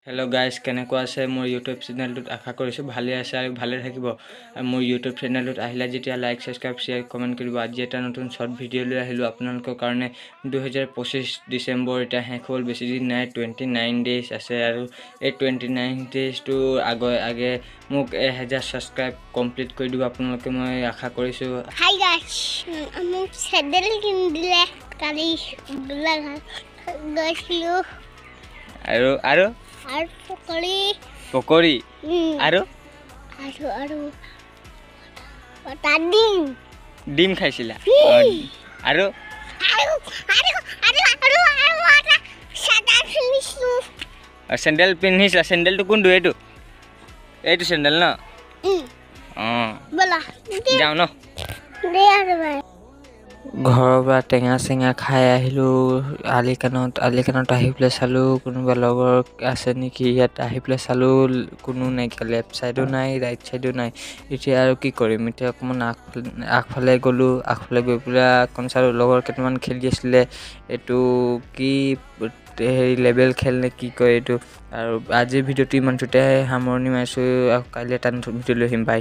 Hello' guys, কেনেকুৱা আছে মোৰ ইউটিউব চেনেলটোত? আশা কৰিছোঁ ভালে আছে আৰু ভালে থাকিব। আৰু মোৰ ইউটিউব চেনেলটোত আহিলে যেতিয়া লাইক, ছাবস্ক্ৰাইব, শ্বেয়াৰ, কমেণ্ট কৰিব। আজি এটা নতুন শ্বৰ্ট ভিডিঅ' লৈ আহিলোঁ আপোনালোকৰ কাৰণে। 2025 ডিচেম্বৰ এতিয়া শেষ হ'ল, বেছি দিন নাই, 29 ডেইজ আছে। আৰু এই 29 ডেইজটোৰ আগে মোক 1000 ছাবস্ক্ৰাইব কমপ্লিট কৰি দিব আপোনালোকে, মই আশা কৰিছোঁ। হাই গাইছ, মোক চেণ্ডেল কিনি দিলে কালি গৈছিলোঁ। আৰু পকৰি আৰু ডিম খাইছিলা আৰু চেণ্ডেল পিন্ধিছিলা? চেণ্ডেলটো কোনটো? এইটো চেণ্ডেল ন? অঁ, যাওঁ ন? ঘৰৰ পৰা টেঙা চেঙা খাই আহিলোঁ। আলিকাণত আহি পেলাই চালোঁ কোনোবা লগৰ আছে নেকি। ইয়াত আহি পেলাই চালোঁ কোনো নাইকিয়া, লেফ্ট ছাইডো নাই, ৰাইট ছাইডো নাই। এতিয়া আৰু কি কৰিম? এতিয়া অকণমান আগফালে গ'লোঁ। আগফালে গৈ পেলাই অকণ চালোঁ, লগৰ কেইটামান খেলি আছিলে। এইটো কি লেবেল খেল নে কি কয় এইটো। আৰু আজিৰ ভিডিঅ'টো ইমানটোতে সামৰণি মাৰিছোঁ। কাইলৈ এটা নতুন ভিডিঅ' লৈ আহিম। বাই।